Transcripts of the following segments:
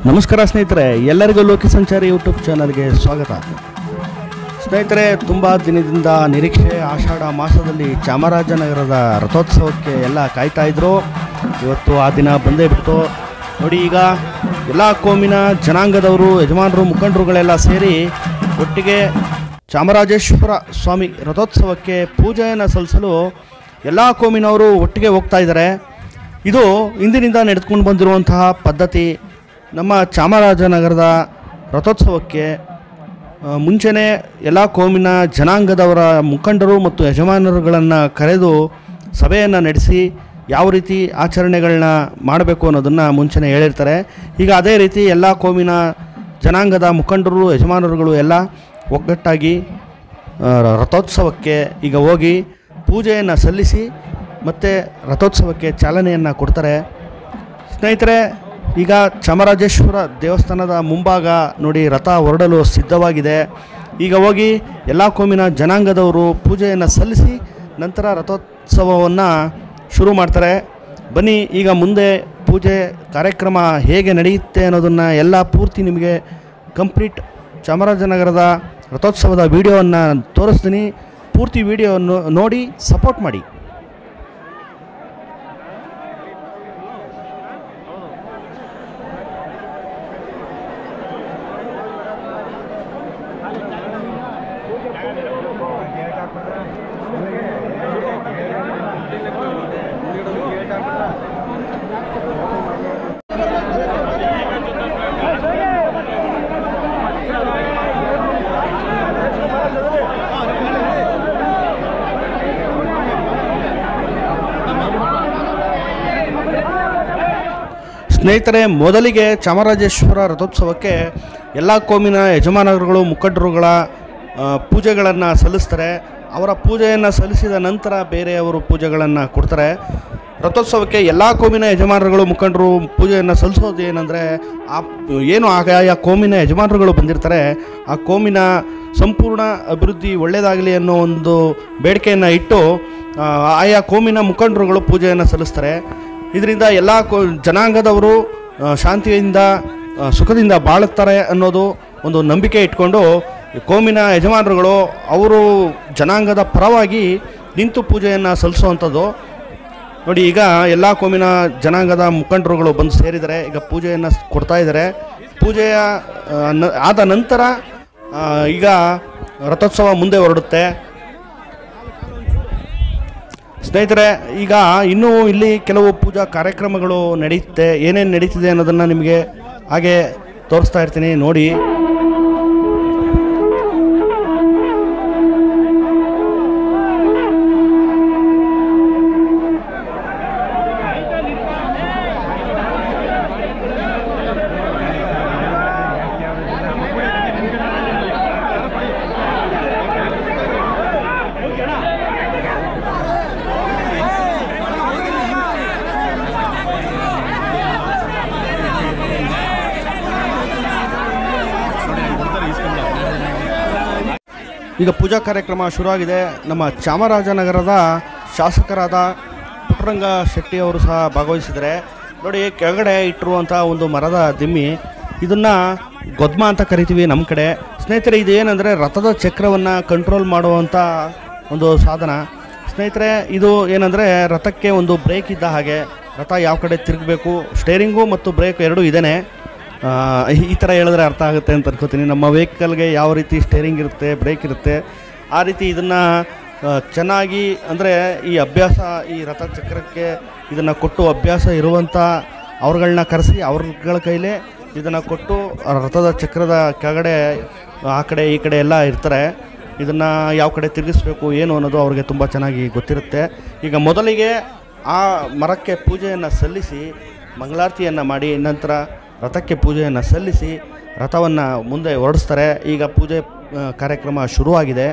ನಮಸ್ಕಾರ ಸ್ನೇಹಿತರೆ, ಎಲ್ಲರಿಗೂ ಲೋಕಿ ಸಂಚಾರಿ ಯೂಟ್ಯೂಬ್ ಚಾನಲ್ಗೆ ಸ್ವಾಗತ. ಸ್ನೇಹಿತರೆ, ತುಂಬ ದಿನದಿಂದ ನಿರೀಕ್ಷೆ ಆಷಾಢ ಮಾಸದಲ್ಲಿ ಚಾಮರಾಜನಗರದ ರಥೋತ್ಸವಕ್ಕೆ ಎಲ್ಲ ಕಾಯ್ತಾ ಇದ್ರು. ಇವತ್ತು ಆ ದಿನ ಬಂದೇ ಬಿಡ್ತು ನೋಡಿ. ಈಗ ಎಲ್ಲ ಕೋಮಿನ ಜನಾಂಗದವರು, ಯಜಮಾನರು, ಮುಖಂಡರುಗಳೆಲ್ಲ ಸೇರಿ ಒಟ್ಟಿಗೆ ಚಾಮರಾಜೇಶ್ವರ ಸ್ವಾಮಿ ರಥೋತ್ಸವಕ್ಕೆ ಪೂಜೆಯನ್ನು ಸಲ್ಲಿಸಲು ಎಲ್ಲ ಕೋಮಿನವರು ಒಟ್ಟಿಗೆ ಹೋಗ್ತಾ ಇದ್ದಾರೆ. ಇದು ಇಂದಿನಿಂದ ನಡೆದುಕೊಂಡು ಬಂದಿರುವಂತಹ ಪದ್ಧತಿ. ನಮ್ಮ ಚಾಮರಾಜನಗರದ ರಥೋತ್ಸವಕ್ಕೆ ಮುಂಚೆನೇ ಎಲ್ಲ ಕೋಮಿನ ಜನಾಂಗದವರ ಮುಖಂಡರು ಮತ್ತು ಯಜಮಾನರುಗಳನ್ನು ಕರೆದು ಸಭೆಯನ್ನು ನಡೆಸಿ ಯಾವ ರೀತಿ ಆಚರಣೆಗಳನ್ನ ಮಾಡಬೇಕು ಅನ್ನೋದನ್ನು ಮುಂಚೆನೇ ಹೇಳಿರ್ತಾರೆ. ಈಗ ಅದೇ ರೀತಿ ಎಲ್ಲ ಕೋಮಿನ ಜನಾಂಗದ ಮುಖಂಡರು, ಯಜಮಾನರುಗಳು ಎಲ್ಲ ಒಗ್ಗಟ್ಟಾಗಿ ರಥೋತ್ಸವಕ್ಕೆ ಈಗ ಹೋಗಿ ಪೂಜೆಯನ್ನು ಸಲ್ಲಿಸಿ ಮತ್ತು ರಥೋತ್ಸವಕ್ಕೆ ಚಾಲನೆಯನ್ನು ಕೊಡ್ತಾರೆ. ಸ್ನೇಹಿತರೆ, ಈಗ ಚಾಮರಾಜೇಶ್ವರ ದೇವಸ್ಥಾನದ ಮುಂಭಾಗ ನೋಡಿ ರಥ ಹೊರಡಲು ಸಿದ್ಧವಾಗಿದೆ. ಈಗ ಹೋಗಿ ಎಲ್ಲ ಕೋಮಿನ ಜನಾಂಗದವರು ಪೂಜೆಯನ್ನು ಸಲ್ಲಿಸಿ ನಂತರ ರಥೋತ್ಸವವನ್ನು ಶುರು ಮಾಡ್ತಾರೆ. ಬನ್ನಿ, ಈಗ ಮುಂದೆ ಪೂಜೆ ಕಾರ್ಯಕ್ರಮ ಹೇಗೆ ನಡೆಯುತ್ತೆ ಅನ್ನೋದನ್ನು ಎಲ್ಲ ಪೂರ್ತಿ ನಿಮಗೆ ಕಂಪ್ಲೀಟ್ ಚಾಮರಾಜನಗರದ ರಥೋತ್ಸವದ ವಿಡಿಯೋವನ್ನು ತೋರಿಸ್ತೀನಿ. ಪೂರ್ತಿ ವಿಡಿಯೋವನ್ನು ನೋಡಿ ಸಪೋರ್ಟ್ ಮಾಡಿ. ಸ್ನೇಹಿತರೆ, ಮೊದಲಿಗೆ ಚಾಮರಾಜೇಶ್ವರ ರಥೋತ್ಸವಕ್ಕೆ ಎಲ್ಲ ಕೋಮಿನ ಯಜಮಾನರುಗಳು, ಮುಖಂಡರುಗಳ ಪೂಜೆಗಳನ್ನು ಸಲ್ಲಿಸ್ತಾರೆ. ಅವರ ಪೂಜೆಯನ್ನು ಸಲ್ಲಿಸಿದ ನಂತರ ಬೇರೆಯವರು ಪೂಜೆಗಳನ್ನು ಕೊಡ್ತಾರೆ. ರಥೋತ್ಸವಕ್ಕೆ ಎಲ್ಲ ಕೋಮಿನ ಯಜಮಾನರುಗಳು, ಮುಖಂಡರು ಪೂಜೆಯನ್ನು ಸಲ್ಲಿಸೋದು ಏನಂದರೆ, ಏನು ಆಯಾ ಕೋಮಿನ ಯಜಮಾನರುಗಳು ಬಂದಿರ್ತಾರೆ, ಆ ಕೋಮಿನ ಸಂಪೂರ್ಣ ಅಭಿವೃದ್ಧಿ ಒಳ್ಳೆಯದಾಗಲಿ ಅನ್ನೋ ಒಂದು ಬೇಡಿಕೆಯನ್ನು ಇಟ್ಟು ಆಯಾ ಕೋಮಿನ ಮುಖಂಡರುಗಳು ಪೂಜೆಯನ್ನು ಸಲ್ಲಿಸ್ತಾರೆ. ಇದರಿಂದ ಎಲ್ಲ ಜನಾಂಗದವರು ಶಾಂತಿಯಿಂದ ಸುಖದಿಂದ ಬಾಳುತ್ತಾರೆ ಅನ್ನೋದು ಒಂದು ನಂಬಿಕೆ ಇಟ್ಕೊಂಡು ಕೋಮಿನ ಯಜಮಾನರುಗಳು ಅವರು ಜನಾಂಗದ ಪರವಾಗಿ ನಿಂತು ಪೂಜೆಯನ್ನು ಸಲ್ಲಿಸುವಂಥದ್ದು ನೋಡಿ. ಈಗ ಎಲ್ಲ ಕೋಮಿನ ಜನಾಂಗದ ಮುಖಂಡರುಗಳು ಬಂದು ಸೇರಿದರೆ ಈಗ ಪೂಜೆಯನ್ನು ಕೊಡ್ತಾ ಇದ್ದಾರೆ. ಪೂಜೆಯ ಆದ ನಂತರ ಈಗ ರಥೋತ್ಸವ ಮುಂದೆ ಹೊರಡುತ್ತೆ. ಸ್ನೇಹಿತರೆ, ಈಗ ಇನ್ನೂ ಇಲ್ಲಿ ಕೆಲವು ಪೂಜಾ ಕಾರ್ಯಕ್ರಮಗಳು ನಡೆಯುತ್ತೆ. ಏನೇನು ನಡೀತಿದೆ ಅನ್ನೋದನ್ನು ನಿಮಗೆ ಹಾಗೆ ತೋರಿಸ್ತಾ ಇರ್ತೀನಿ ನೋಡಿ. ಈಗ ಪೂಜಾ ಕಾರ್ಯಕ್ರಮ ಶುರುವಾಗಿದೆ. ನಮ್ಮ ಚಾಮರಾಜನಗರದ ಶಾಸಕರಾದ ಪುಟ್ಟರಂಗ ಶೆಟ್ಟಿ ಅವರು ಸಹ ಭಾಗವಹಿಸಿದ್ದಾರೆ ನೋಡಿ. ಕೆಳಗಡೆ ಇಟ್ಟಿರುವಂಥ ಒಂದು ಮರದ ದಿಮ್ಮಿ, ಇದನ್ನು ಗೊದ್ಮ ಅಂತ ಕರಿತೀವಿ ನಮ್ಮ ಕಡೆ. ಸ್ನೇಹಿತರೆ, ಇದು ಏನಂದರೆ ರಥದ ಚಕ್ರವನ್ನು ಕಂಟ್ರೋಲ್ ಮಾಡುವಂಥ ಒಂದು ಸಾಧನ. ಸ್ನೇಹಿತರೆ, ಇದು ಏನಂದರೆ ರಥಕ್ಕೆ ಒಂದು ಬ್ರೇಕ್ ಇದ್ದ ಹಾಗೆ, ರಥ ಯಾವ ಕಡೆ ತಿರುಗಬೇಕು, ಸ್ಟೇರಿಂಗು ಮತ್ತು ಬ್ರೇಕ್ ಎರಡೂ ಇದೇನೆ. ಈ ಥರ ಹೇಳಿದ್ರೆ ಅರ್ಥ ಆಗುತ್ತೆ ಅಂತ ಅನ್ಕೋತೀನಿ. ನಮ್ಮ ವೆಹಿಕಲ್ಗೆ ಯಾವ ರೀತಿ ಸ್ಟೇರಿಂಗ್ ಇರುತ್ತೆ, ಬ್ರೇಕ್ ಇರುತ್ತೆ, ಆ ರೀತಿ ಇದನ್ನು ಚೆನ್ನಾಗಿ ಅಂದರೆ ಈ ಅಭ್ಯಾಸ, ಈ ರಥಚಕ್ರಕ್ಕೆ ಇದನ್ನು ಕೊಟ್ಟು ಅಭ್ಯಾಸ ಇರುವಂಥ ಅವ್ರುಗಳನ್ನ ಕರೆಸಿ ಅವ್ರಗಳ ಕೈಲೇ ಇದನ್ನು ಕೊಟ್ಟು ರಥದ ಚಕ್ರದ ಕೆಳಗಡೆ ಆ ಕಡೆ ಈ ಕಡೆ ಎಲ್ಲ ಇರ್ತಾರೆ. ಇದನ್ನು ಯಾವ ಕಡೆ ತಿರುಗಿಸ್ಬೇಕು ಏನು ಅನ್ನೋದು ಅವ್ರಿಗೆ ತುಂಬ ಚೆನ್ನಾಗಿ ಗೊತ್ತಿರುತ್ತೆ. ಈಗ ಮೊದಲಿಗೆ ಆ ಮರಕ್ಕೆ ಪೂಜೆಯನ್ನು ಸಲ್ಲಿಸಿ ಮಂಗಳಾರತಿಯನ್ನು ಮಾಡಿ ನಂತರ ರಥಕ್ಕೆ ಪೂಜೆಯನ್ನು ಸಲ್ಲಿಸಿ ರಥವನ್ನು ಮುಂದೆ ಹೊರಡಿಸ್ತಾರೆ. ಈಗ ಪೂಜೆ ಕಾರ್ಯಕ್ರಮ ಶುರುವಾಗಿದೆ.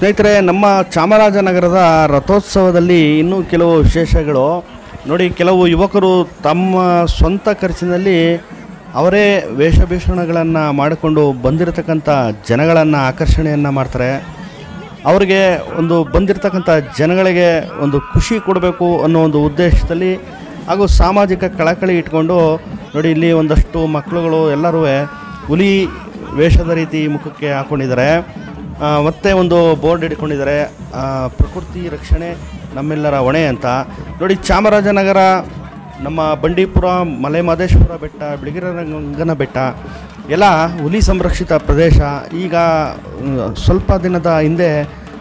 ಸ್ನೇಹಿತರೆ, ನಮ್ಮ ಚಾಮರಾಜನಗರದ ರಥೋತ್ಸವದಲ್ಲಿ ಇನ್ನೂ ಕೆಲವು ವಿಶೇಷಗಳು ನೋಡಿ. ಕೆಲವು ಯುವಕರು ತಮ್ಮ ಸ್ವಂತ ಖರ್ಚಿನಲ್ಲಿ ಅವರೇ ವೇಷಭೂಷಣಗಳನ್ನು ಮಾಡಿಕೊಂಡು ಬಂದಿರತಕ್ಕಂಥ ಜನಗಳನ್ನು ಆಕರ್ಷಣೆಯನ್ನು ಮಾಡ್ತಾರೆ. ಅವರಿಗೆ ಒಂದು ಬಂದಿರತಕ್ಕಂಥ ಜನಗಳಿಗೆ ಒಂದು ಖುಷಿ ಕೊಡಬೇಕು ಅನ್ನೋ ಒಂದು ಉದ್ದೇಶದಲ್ಲಿ ಹಾಗೂ ಸಾಮಾಜಿಕ ಕಳಕಳಿ ಇಟ್ಕೊಂಡು ನೋಡಿ, ಇಲ್ಲಿ ಒಂದಷ್ಟು ಮಕ್ಕಳುಗಳು ಎಲ್ಲರೂ ಹುಲಿ ವೇಷದ ರೀತಿ ಮುಖಕ್ಕೆ ಹಾಕ್ಕೊಂಡಿದ್ದಾರೆ. ಮತ್ತೆ ಒಂದು ಬೋರ್ಡ್ ಹಿಡ್ಕೊಂಡಿದ್ದಾರೆ, ಪ್ರಕೃತಿ ರಕ್ಷಣೆ ನಮ್ಮೆಲ್ಲರ ಹೊಣೆ ಅಂತ. ನೋಡಿ, ಚಾಮರಾಜನಗರ, ನಮ್ಮ ಬಂಡೀಪುರ, ಮಲೆ ಮಹದೇಶ್ವರ ಬೆಟ್ಟ, ಬಿಳಿಗಿರಿರಂಗನ ಬೆಟ್ಟ ಎಲ್ಲ ಹುಲಿ ಸಂರಕ್ಷಿತ ಪ್ರದೇಶ. ಈಗ ಸ್ವಲ್ಪ ದಿನದ ಹಿಂದೆ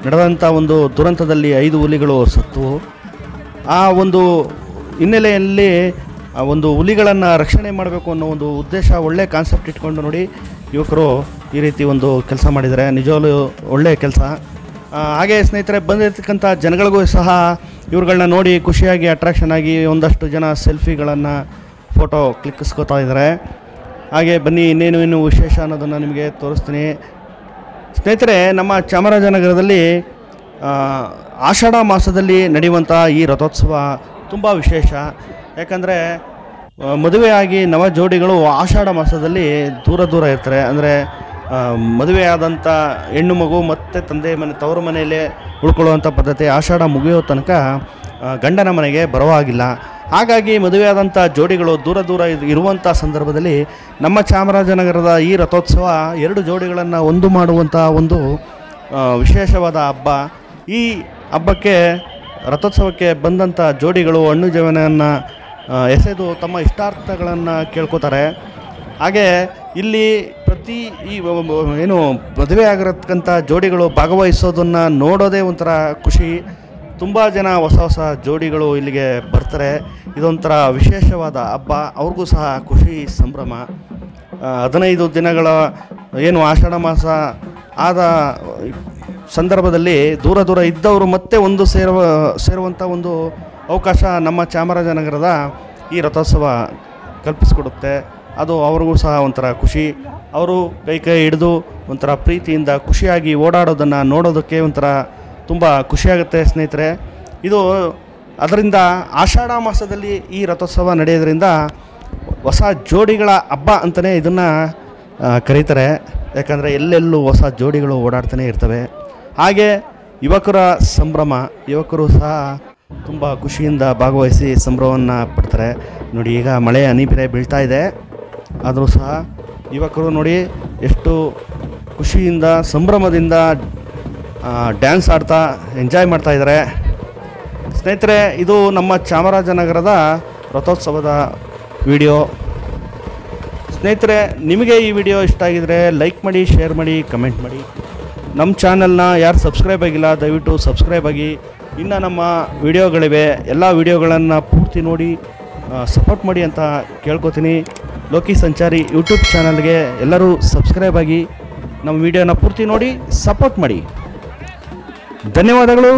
ನಡೆದಂಥ ಒಂದು ದುರಂತದಲ್ಲಿ 5 ಹುಲಿಗಳು ಸತ್ತು. ಆ ಒಂದು ಹಿನ್ನೆಲೆಯಲ್ಲಿ ಒಂದು ಹುಲಿಗಳನ್ನು ರಕ್ಷಣೆ ಮಾಡಬೇಕು ಅನ್ನೋ ಒಂದು ಉದ್ದೇಶ, ಒಳ್ಳೆ ಕಾನ್ಸೆಪ್ಟ್ ಇಟ್ಕೊಂಡು ನೋಡಿ ಯುವಕರು ಈ ರೀತಿ ಒಂದು ಕೆಲಸ ಮಾಡಿದ್ದಾರೆ. ನಿಜವಾಗ್ಲೂ ಒಳ್ಳೆಯ ಕೆಲಸ. ಹಾಗೆ ಸ್ನೇಹಿತರೆ, ಬಂದಿರತಕ್ಕಂಥ ಜನಗಳಿಗೂ ಸಹ ಇವ್ರುಗಳನ್ನ ನೋಡಿ ಖುಷಿಯಾಗಿ ಅಟ್ರಾಕ್ಷನ್ ಆಗಿ ಒಂದಷ್ಟು ಜನ ಸೆಲ್ಫಿಗಳನ್ನು ಫೋಟೋ ಕ್ಲಿಕ್ಕಿಸ್ಕೋತಾ ಇದ್ದಾರೆ. ಹಾಗೆ ಬನ್ನಿ, ಇನ್ನೇನು ವಿಶೇಷ ಅನ್ನೋದನ್ನು ನಿಮಗೆ ತೋರಿಸ್ತೀನಿ. ಸ್ನೇಹಿತರೆ, ನಮ್ಮ ಚಾಮರಾಜನಗರದಲ್ಲಿ ಆಷಾಢ ಮಾಸದಲ್ಲಿ ನಡೆಯುವಂಥ ಈ ರಥೋತ್ಸವ ತುಂಬ ವಿಶೇಷ. ಯಾಕಂದರೆ ಮದುವೆಯಾಗಿ ನವ ಜೋಡಿಗಳು ಆಷಾಢ ಮಾಸದಲ್ಲಿ ದೂರ ಇರ್ತಾರೆ. ಅಂದರೆ ಮದುವೆಯಾದಂಥ ಹೆಣ್ಣು ಮಗು ಮತ್ತು ತಂದೆ ಮನೆ ತವರು ಮನೆಯಲ್ಲೇ ಉಳ್ಕೊಳ್ಳುವಂಥ ಪದ್ಧತಿ. ಆಷಾಢ ಮುಗಿಯೋ ತನಕ ಗಂಡನ ಮನೆಗೆ ಬರುವಾಗಿಲ್ಲ. ಹಾಗಾಗಿ ಮದುವೆಯಾದಂಥ ಜೋಡಿಗಳು ದೂರ ಇರುವಂಥ ಸಂದರ್ಭದಲ್ಲಿ ನಮ್ಮ ಚಾಮರಾಜನಗರದ ಈ ರಥೋತ್ಸವ 2 ಜೋಡಿಗಳನ್ನು ಒಂದು ಮಾಡುವಂಥ ಒಂದು ವಿಶೇಷವಾದ ಹಬ್ಬ. ಈ ಹಬ್ಬಕ್ಕೆ, ರಥೋತ್ಸವಕ್ಕೆ ಬಂದಂಥ ಜೋಡಿಗಳು ಹಣ್ಣು ಜವನವನ್ನು ಎಸೆದು ತಮ್ಮ ಇಷ್ಟಾರ್ಥಗಳನ್ನು ಕೇಳ್ಕೋತಾರೆ. ಹಾಗೆ ಇಲ್ಲಿ ಪ್ರತಿ ಏನು ಮದುವೆ ಆಗಿರತಕ್ಕಂಥ ಜೋಡಿಗಳು ಭಾಗವಹಿಸೋದನ್ನು ನೋಡೋದೇ ಒಂಥರ ಖುಷಿ. ತುಂಬ ಜನ ಹೊಸ ಜೋಡಿಗಳು ಇಲ್ಲಿಗೆ ಬರ್ತಾರೆ. ಇದೊಂಥರ ವಿಶೇಷವಾದ ಹಬ್ಬ. ಅವ್ರಿಗೂ ಸಹ ಖುಷಿ, ಸಂಭ್ರಮ. 15 ದಿನಗಳ ಏನು ಆಷಾಢ ಮಾಸ ಆದ ಸಂದರ್ಭದಲ್ಲಿ ದೂರ ಇದ್ದವರು ಮತ್ತೆ ಒಂದು ಸೇರುವಂಥ ಒಂದು ಅವಕಾಶ ನಮ್ಮ ಚಾಮರಾಜನಗರದ ಈ ರಥೋತ್ಸವ ಕಲ್ಪಿಸಿಕೊಡುತ್ತೆ. ಅದು ಅವ್ರಿಗೂ ಸಹ ಒಂಥರ ಖುಷಿ. ಅವರು ಕೈ ಹಿಡಿದು ಒಂಥರ ಪ್ರೀತಿಯಿಂದ ಖುಷಿಯಾಗಿ ಓಡಾಡೋದನ್ನು ನೋಡೋದಕ್ಕೆ ಒಂಥರ ತುಂಬ ಖುಷಿಯಾಗುತ್ತೆ ಸ್ನೇಹಿತರೆ. ಇದು ಅದರಿಂದ ಆಷಾಢ ಮಾಸದಲ್ಲಿ ಈ ರಥೋತ್ಸವ ನಡೆಯೋದ್ರಿಂದ ಹೊಸ ಜೋಡಿಗಳ ಹಬ್ಬ ಅಂತಲೇ ಇದನ್ನು ಕರೀತಾರೆ. ಯಾಕಂದರೆ ಎಲ್ಲೆಲ್ಲೂ ಹೊಸ ಜೋಡಿಗಳು ಓಡಾಡ್ತಾನೆ ಇರ್ತವೆ. ಹಾಗೆ ಯುವಕರ ಸಂಭ್ರಮ, ಯುವಕರು ಸಹ ತುಂಬ ಖುಷಿಯಿಂದ ಭಾಗವಹಿಸಿ ಸಂಭ್ರಮವನ್ನು ಪಡ್ತಾರೆ. ನೋಡಿ, ಈಗ ಮಳೆ ಹನಿ ಬೇರೆ ಬೀಳ್ತಾ ಇದೆ, ಆದರೂ ಸಹ ಯುವಕರು ನೋಡಿ ಎಷ್ಟು ಖುಷಿಯಿಂದ ಸಂಭ್ರಮದಿಂದ ಡ್ಯಾನ್ಸ್ ಆಡ್ತಾ ಎಂಜಾಯ್ ಮಾಡ್ತಾಯಿದ್ದಾರೆ. ಸ್ನೇಹಿತರೆ, ಇದು ನಮ್ಮ ಚಾಮರಾಜನಗರದ ರಥೋತ್ಸವದ ವಿಡಿಯೋ. ಸ್ನೇಹಿತರೆ, ನಿಮಗೆ ಈ ವಿಡಿಯೋ ಇಷ್ಟ ಆಗಿದರೆ ಲೈಕ್ ಮಾಡಿ, ಶೇರ್ ಮಾಡಿ, ಕಮೆಂಟ್ ಮಾಡಿ. ನಮ್ಮ ಚಾನಲ್ನ ಯಾರು ಸಬ್ಸ್ಕ್ರೈಬ್ ಆಗಿಲ್ಲ ದಯವಿಟ್ಟು ಸಬ್ಸ್ಕ್ರೈಬ್ ಆಗಿ. ಇನ್ನು ನಮ್ಮ ವಿಡಿಯೋಗಳಿವೆ, ಎಲ್ಲ ವಿಡಿಯೋಗಳನ್ನು ಪೂರ್ತಿ ನೋಡಿ ಸಪೋರ್ಟ್ ಮಾಡಿ ಅಂತ ಕೇಳ್ಕೊತೀನಿ. ಲೋಕಿ ಸಂಚಾರಿ ಯೂಟ್ಯೂಬ್ ಚಾನಲ್ಗೆ ಎಲ್ಲರೂ ಸಬ್ಸ್ಕ್ರೈಬ್ ಆಗಿ ನಮ್ಮ ವಿಡಿಯೋನ ಪೂರ್ತಿ ನೋಡಿ ಸಪೋರ್ಟ್ ಮಾಡಿ. ಧನ್ಯವಾದಗಳು.